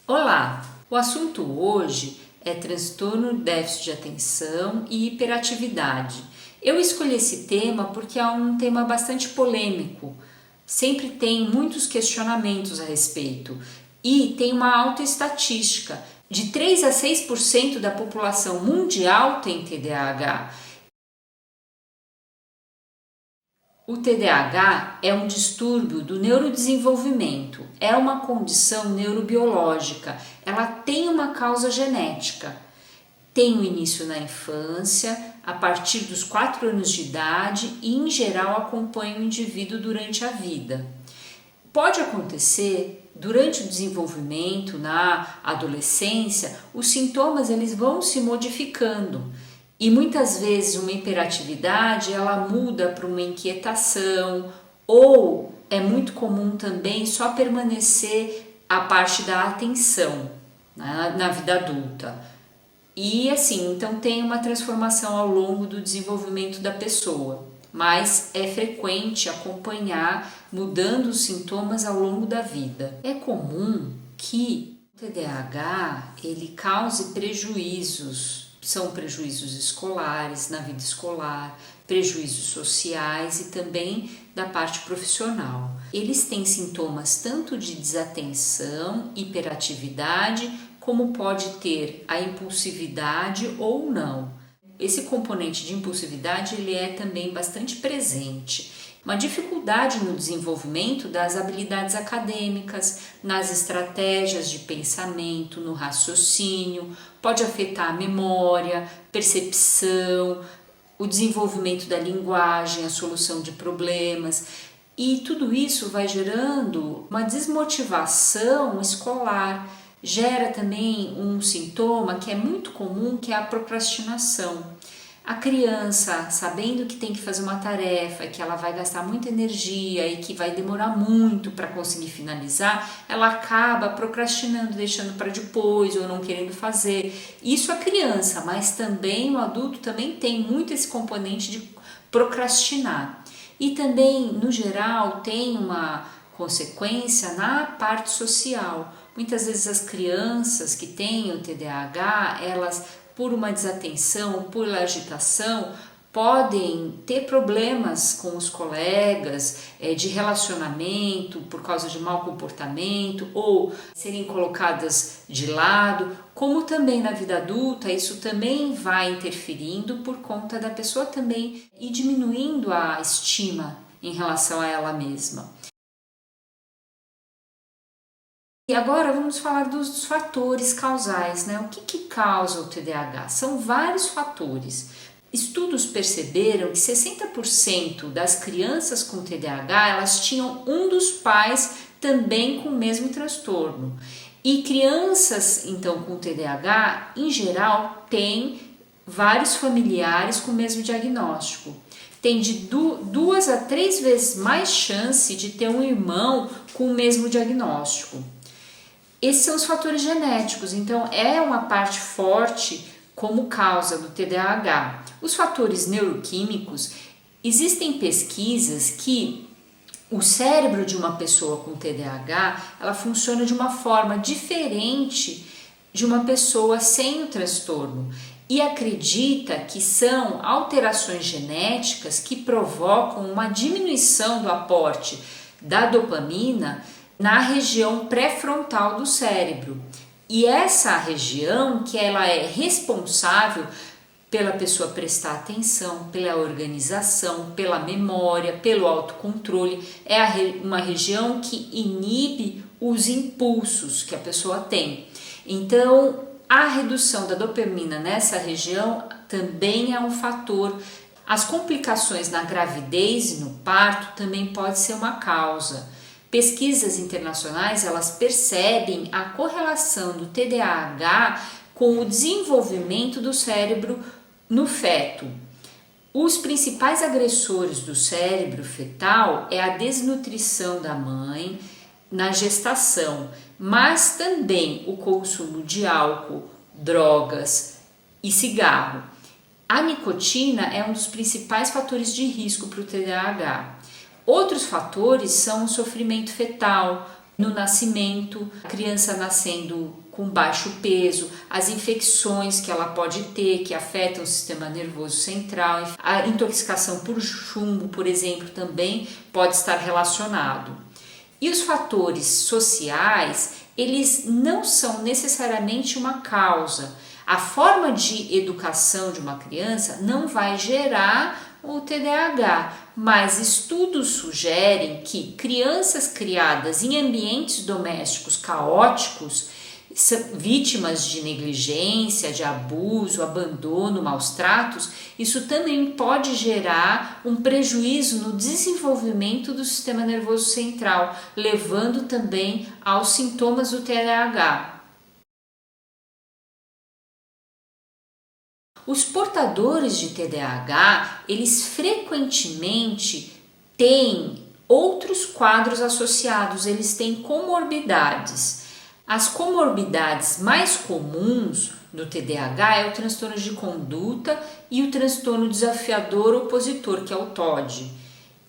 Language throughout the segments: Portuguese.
Olá! O assunto hoje é transtorno déficit de atenção e hiperatividade. Eu escolhi esse tema porque é um tema bastante polêmico. Sempre tem muitos questionamentos a respeito e tem uma alta estatística. De 3 a 6% da população mundial tem TDAH. O TDAH é um distúrbio do neurodesenvolvimento, é uma condição neurobiológica, ela tem uma causa genética. Tem o início na infância, a partir dos 4 anos de idade e, em geral, acompanha o indivíduo durante a vida. Pode acontecer durante o desenvolvimento, na adolescência, os sintomas eles vão se modificando. E muitas vezes uma hiperatividade ela muda para uma inquietação ou é muito comum também só permanecer a parte da atenção, né, na vida adulta. E assim, então tem uma transformação ao longo do desenvolvimento da pessoa, mas é frequente acompanhar mudando os sintomas ao longo da vida. É comum que o TDAH ele cause prejuízos. São prejuízos escolares, na vida escolar, prejuízos sociais e também da parte profissional. Eles têm sintomas tanto de desatenção, hiperatividade, como pode ter a impulsividade ou não. Esse componente de impulsividade ele é também bastante presente. Uma dificuldade no desenvolvimento das habilidades acadêmicas, nas estratégias de pensamento, no raciocínio, pode afetar a memória, percepção, o desenvolvimento da linguagem, a solução de problemas. E tudo isso vai gerando uma desmotivação escolar. Gera também um sintoma que é muito comum, que é a procrastinação. A criança, sabendo que tem que fazer uma tarefa, que ela vai gastar muita energia e que vai demorar muito para conseguir finalizar, ela acaba procrastinando, deixando para depois ou não querendo fazer. Isso a criança, mas também o adulto também tem muito esse componente de procrastinar. E também, no geral, tem uma consequência na parte social. Muitas vezes as crianças que têm o TDAH, elas por uma desatenção, por agitação, podem ter problemas com os colegas, de relacionamento por causa de mau comportamento ou serem colocadas de lado, como também na vida adulta, isso também vai interferindo por conta da pessoa também e diminuindo a estima em relação a ela mesma. E agora vamos falar dos fatores causais, né? O que causa o TDAH? São vários fatores. Estudos perceberam que 60% das crianças com TDAH elas tinham um dos pais também com o mesmo transtorno. E crianças então com TDAH, em geral, têm vários familiares com o mesmo diagnóstico. Tem de 2 a 3 vezes mais chance de ter um irmão com o mesmo diagnóstico. Esses são os fatores genéticos, então é uma parte forte como causa do TDAH. Os fatores neuroquímicos, existem pesquisas que o cérebro de uma pessoa com TDAH, ela funciona de uma forma diferente de uma pessoa sem o transtorno e acredita que são alterações genéticas que provocam uma diminuição do aporte da dopamina na região pré-frontal do cérebro. E essa região que ela é responsável pela pessoa prestar atenção, pela organização, pela memória, pelo autocontrole, é uma região que inibe os impulsos que a pessoa tem. Então, a redução da dopamina nessa região também é um fator. As complicações na gravidez e no parto também pode ser uma causa. Pesquisas internacionais elas percebem a correlação do TDAH com o desenvolvimento do cérebro no feto. Os principais agressores do cérebro fetal é a desnutrição da mãe na gestação, mas também o consumo de álcool, drogas e cigarro. A nicotina é um dos principais fatores de risco para o TDAH. Outros fatores são o sofrimento fetal, no nascimento, a criança nascendo com baixo peso, as infecções que ela pode ter, que afetam o sistema nervoso central, a intoxicação por chumbo, por exemplo, também pode estar relacionado. E os fatores sociais, eles não são necessariamente uma causa. A forma de educação de uma criança não vai gerar o TDAH, mas estudos sugerem que crianças criadas em ambientes domésticos caóticos, vítimas de negligência, de abuso, abandono, maus tratos, isso também pode gerar um prejuízo no desenvolvimento do sistema nervoso central, levando também aos sintomas do TDAH. Os portadores de TDAH, eles frequentemente têm outros quadros associados, eles têm comorbidades. As comorbidades mais comuns do TDAH é o transtorno de conduta e o transtorno desafiador opositor, que é o TOD.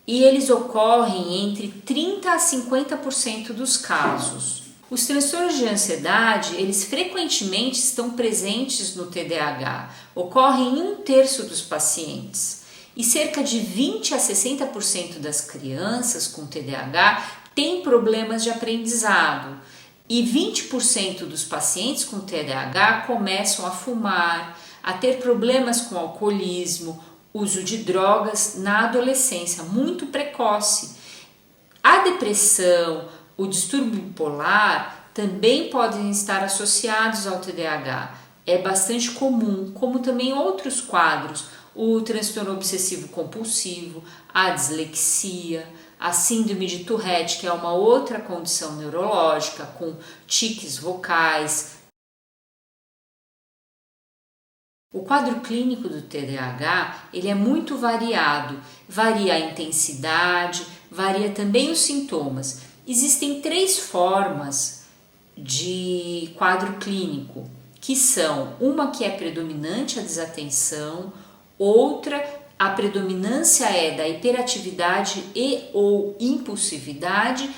E eles ocorrem entre 30% a 50% dos casos. Os transtornos de ansiedade, eles frequentemente estão presentes no TDAH, ocorrem em 1/3 dos pacientes. E cerca de 20% a 60% das crianças com TDAH têm problemas de aprendizado. E 20% dos pacientes com TDAH começam a fumar, a ter problemas com alcoolismo, uso de drogas na adolescência, muito precoce. A depressão, o distúrbio bipolar também podem estar associados ao TDAH. É bastante comum, como também outros quadros, o transtorno obsessivo compulsivo, a dislexia, a síndrome de Tourette, que é uma outra condição neurológica com tiques vocais. O quadro clínico do TDAH, ele é muito variado, varia a intensidade, varia também os sintomas. Existem 3 formas de quadro clínico, que são uma que é predominante a desatenção, outra a predominância é da hiperatividade e ou impulsividade,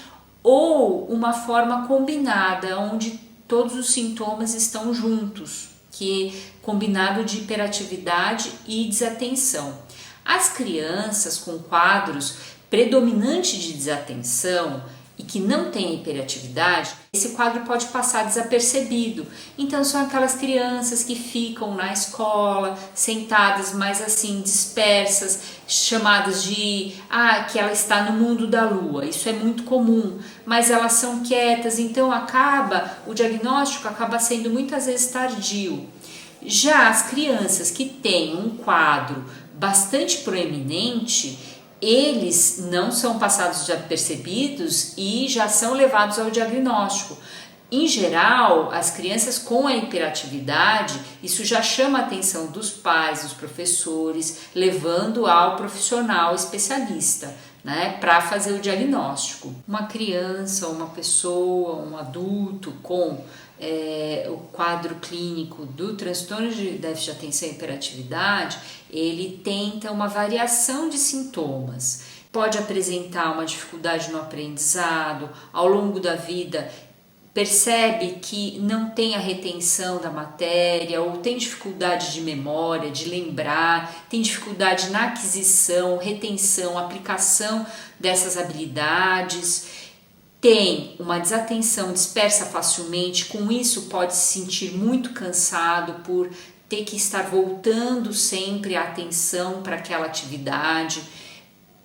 ou uma forma combinada, onde todos os sintomas estão juntos, que é combinado de hiperatividade e desatenção. As crianças com quadros predominante de desatenção e que não tem hiperatividade, esse quadro pode passar desapercebido. Então são aquelas crianças que ficam na escola, sentadas mais assim, dispersas, chamadas de que ela está no mundo da lua. Isso é muito comum, mas elas são quietas, então o diagnóstico acaba sendo muitas vezes tardio. Já as crianças que têm um quadro bastante proeminente, eles não são passados desapercebidos e já são levados ao diagnóstico. Em geral, as crianças com a hiperatividade, isso já chama a atenção dos pais, dos professores, levando ao profissional especialista, para fazer o diagnóstico. Uma criança, uma pessoa, um adulto com o quadro clínico do transtorno de déficit de atenção e hiperatividade, ele tenta uma variação de sintomas. Pode apresentar uma dificuldade no aprendizado, ao longo da vida percebe que não tem a retenção da matéria ou tem dificuldade de memória, de lembrar, tem dificuldade na aquisição, retenção, aplicação dessas habilidades. Tem uma desatenção, dispersa facilmente, com isso pode se sentir muito cansado por ter que estar voltando sempre a atenção para aquela atividade.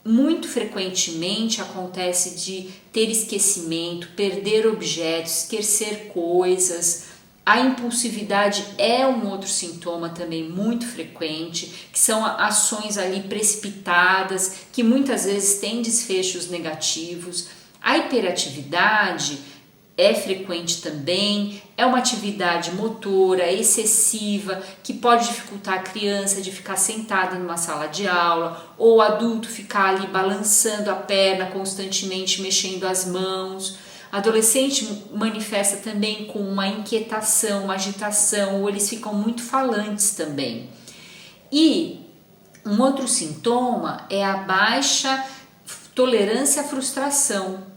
Muito frequentemente acontece de ter esquecimento, perder objetos, esquecer coisas. A impulsividade é um outro sintoma também muito frequente, que são ações ali precipitadas, que muitas vezes têm desfechos negativos. A hiperatividade é frequente também, é uma atividade motora excessiva que pode dificultar a criança de ficar sentada numa sala de aula ou o adulto ficar ali balançando a perna constantemente, mexendo as mãos. Adolescente manifesta também com uma inquietação, uma agitação, ou eles ficam muito falantes também. E um outro sintoma é a baixa tolerância à frustração,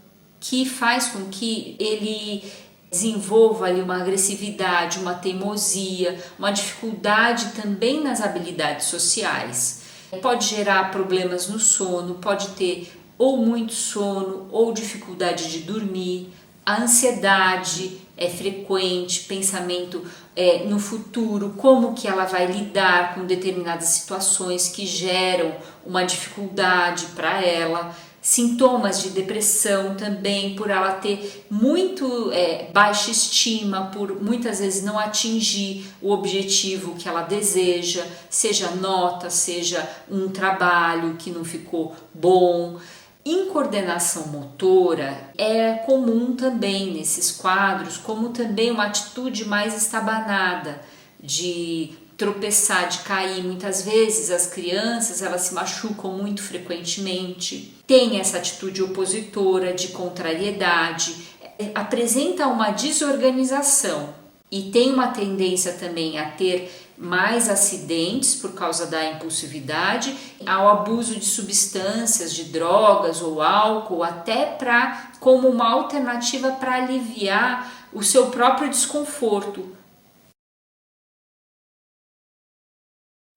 que faz com que ele desenvolva ali uma agressividade, uma teimosia, uma dificuldade também nas habilidades sociais. Pode gerar problemas no sono, pode ter ou muito sono ou dificuldade de dormir. A ansiedade é frequente, pensamento no futuro, como que ela vai lidar com determinadas situações que geram uma dificuldade para ela. Sintomas de depressão também, por ela ter muito baixa estima, por muitas vezes não atingir o objetivo que ela deseja, seja nota, seja um trabalho que não ficou bom. Incoordenação motora é comum também nesses quadros, como também uma atitude mais estabanada, de tropeçar, de cair. Muitas vezes as crianças elas se machucam muito frequentemente, tem essa atitude opositora, de contrariedade, apresenta uma desorganização e tem uma tendência também a ter mais acidentes por causa da impulsividade, ao abuso de substâncias, de drogas ou álcool, até como uma alternativa para aliviar o seu próprio desconforto.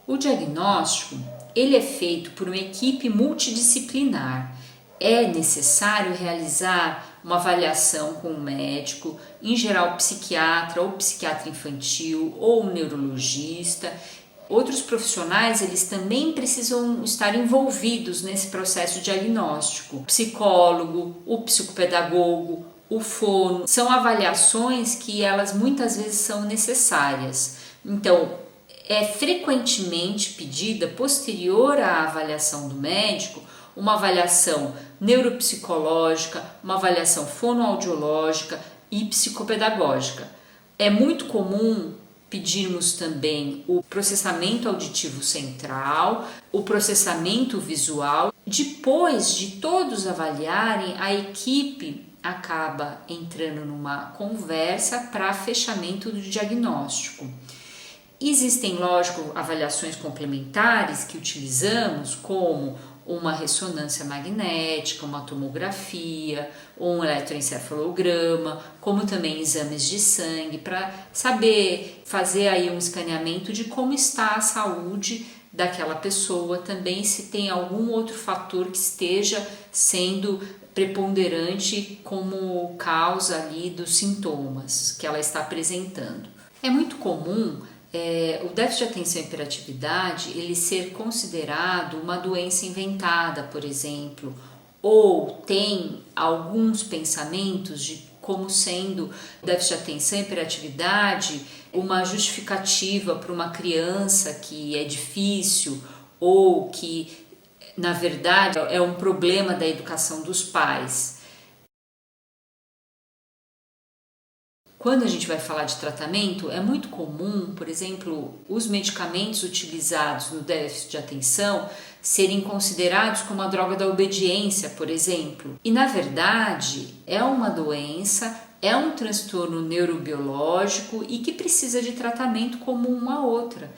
O diagnóstico ele é feito por uma equipe multidisciplinar. É necessário realizar uma avaliação com um médico, em geral psiquiatra ou psiquiatra infantil ou um neurologista. Outros profissionais eles também precisam estar envolvidos nesse processo diagnóstico. O psicólogo, o psicopedagogo, o fono, são avaliações que elas muitas vezes são necessárias. Então, é frequentemente pedida, posterior à avaliação do médico, uma avaliação neuropsicológica, uma avaliação fonoaudiológica e psicopedagógica. É muito comum pedirmos também o processamento auditivo central, o processamento visual. Depois de todos avaliarem, a equipe acaba entrando numa conversa para fechamento do diagnóstico. Existem, lógico, avaliações complementares que utilizamos, como uma ressonância magnética, uma tomografia, um eletroencefalograma, como também exames de sangue, para saber fazer aí um escaneamento de como está a saúde daquela pessoa, também se tem algum outro fator que esteja sendo preponderante como causa ali dos sintomas que ela está apresentando. É muito comum o déficit de atenção e hiperatividade ele ser considerado uma doença inventada, por exemplo, ou tem alguns pensamentos de como sendo déficit de atenção e hiperatividade uma justificativa para uma criança que é difícil ou que, na verdade, é um problema da educação dos pais. Quando a gente vai falar de tratamento, é muito comum, por exemplo, os medicamentos utilizados no déficit de atenção serem considerados como a droga da obediência, por exemplo. E, na verdade, é uma doença, é um transtorno neurobiológico e que precisa de tratamento como uma outra.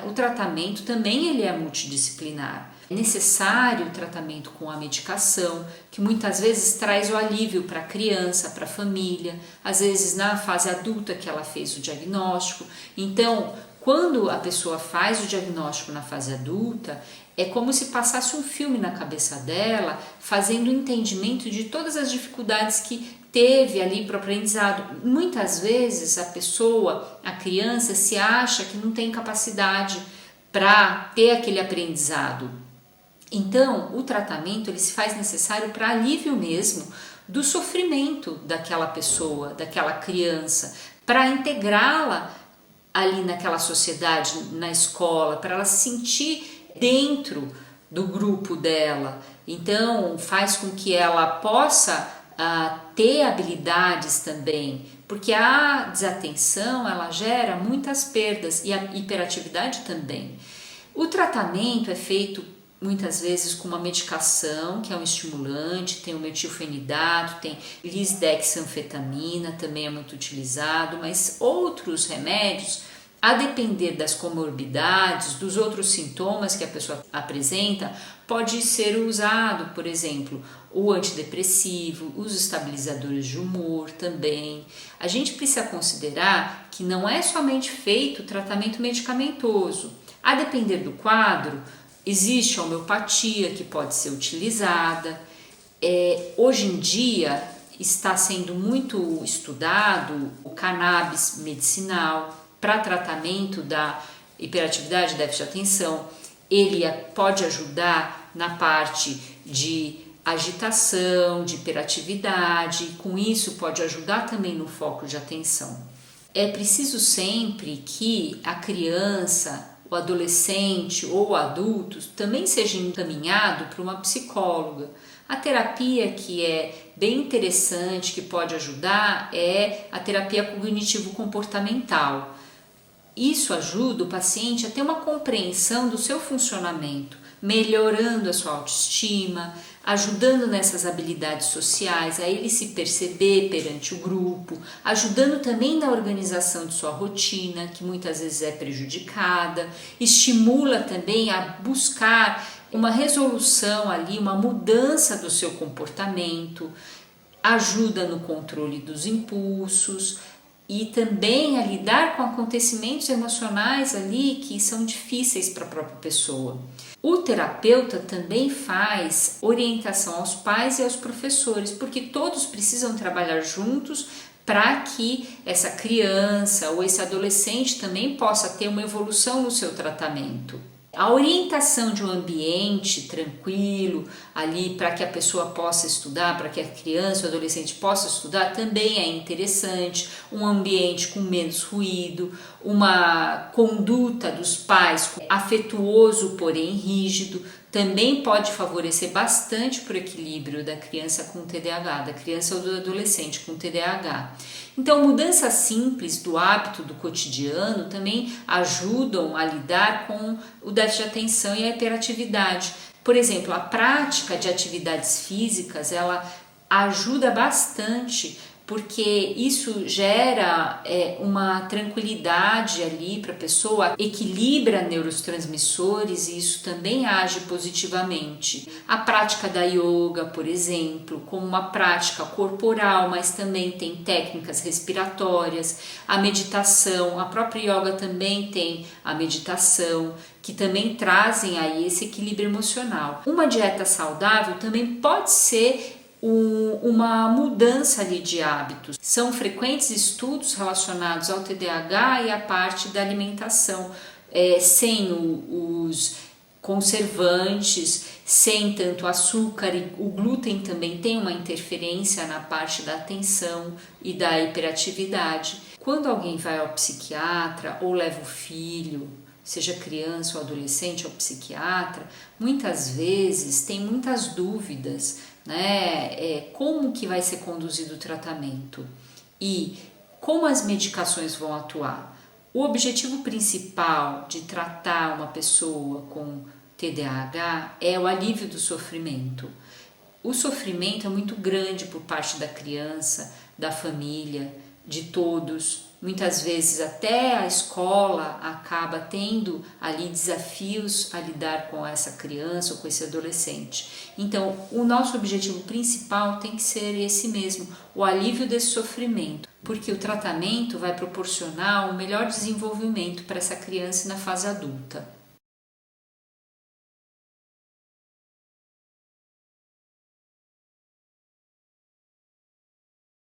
O tratamento também ele é multidisciplinar. É necessário o tratamento com a medicação, que muitas vezes traz o alívio para a criança, para a família, às vezes na fase adulta que ela fez o diagnóstico. Então, quando a pessoa faz o diagnóstico na fase adulta, é como se passasse um filme na cabeça dela, fazendo o entendimento de todas as dificuldades que teve ali para o aprendizado. Muitas vezes a pessoa, a criança, se acha que não tem capacidade para ter aquele aprendizado. Então, o tratamento ele se faz necessário para alívio mesmo do sofrimento daquela pessoa, daquela criança, para integrá-la ali naquela sociedade, na escola, para ela se sentir dentro do grupo dela. Então, faz com que ela possa ter habilidades também, porque a desatenção ela gera muitas perdas e a hiperatividade também. O tratamento é feito muitas vezes com uma medicação que é um estimulante, tem o metilfenidato, tem lisdexanfetamina, também é muito utilizado, mas outros remédios, a depender das comorbidades, dos outros sintomas que a pessoa apresenta, pode ser usado, por exemplo, o antidepressivo, os estabilizadores de humor também. A gente precisa considerar que não é somente feito o tratamento medicamentoso. A depender do quadro, existe a homeopatia que pode ser utilizada. Hoje em dia está sendo muito estudado o cannabis medicinal para tratamento da hiperatividade e déficit de atenção. Ele pode ajudar na parte de agitação, de hiperatividade, e com isso pode ajudar também no foco de atenção. É preciso sempre que a criança, o adolescente ou o adulto também seja encaminhado para uma psicóloga. A terapia que é bem interessante, que pode ajudar, é a terapia cognitivo-comportamental. Isso ajuda o paciente a ter uma compreensão do seu funcionamento, melhorando a sua autoestima, ajudando nessas habilidades sociais, a ele se perceber perante o grupo, ajudando também na organização de sua rotina, que muitas vezes é prejudicada, estimula também a buscar uma resolução ali, uma mudança do seu comportamento, ajuda no controle dos impulsos e também a lidar com acontecimentos emocionais ali que são difíceis para a própria pessoa. O terapeuta também faz orientação aos pais e aos professores, porque todos precisam trabalhar juntos para que essa criança ou esse adolescente também possa ter uma evolução no seu tratamento. A orientação de um ambiente tranquilo ali para que a pessoa possa estudar, para que a criança ou adolescente possa estudar também é interessante, um ambiente com menos ruído, uma conduta dos pais afetuoso, porém rígido, também pode favorecer bastante para o equilíbrio da criança com TDAH, da criança ou do adolescente com TDAH. Então, mudanças simples do hábito do cotidiano também ajudam a lidar com o déficit de atenção e a hiperatividade. Por exemplo, a prática de atividades físicas, ela ajuda bastante, porque isso gera uma tranquilidade ali para a pessoa, equilibra neurotransmissores e isso também age positivamente. A prática da yoga, por exemplo, como uma prática corporal, mas também tem técnicas respiratórias, a meditação, a própria yoga também tem a meditação, que também trazem aí esse equilíbrio emocional. Uma dieta saudável também pode ser uma mudança ali de hábitos. São frequentes estudos relacionados ao TDAH e à parte da alimentação, sem os conservantes, sem tanto açúcar, e o glúten também tem uma interferência na parte da atenção e da hiperatividade. Quando alguém vai ao psiquiatra ou leva o filho, seja criança ou adolescente ao psiquiatra, muitas vezes tem muitas dúvidas, né? Como que vai ser conduzido o tratamento e como as medicações vão atuar. O objetivo principal de tratar uma pessoa com TDAH é o alívio do sofrimento. O sofrimento é muito grande por parte da criança, da família, de todos. Muitas vezes até a escola acaba tendo ali desafios a lidar com essa criança ou com esse adolescente. Então, o nosso objetivo principal tem que ser esse mesmo, o alívio desse sofrimento, porque o tratamento vai proporcionar um melhor desenvolvimento para essa criança na fase adulta.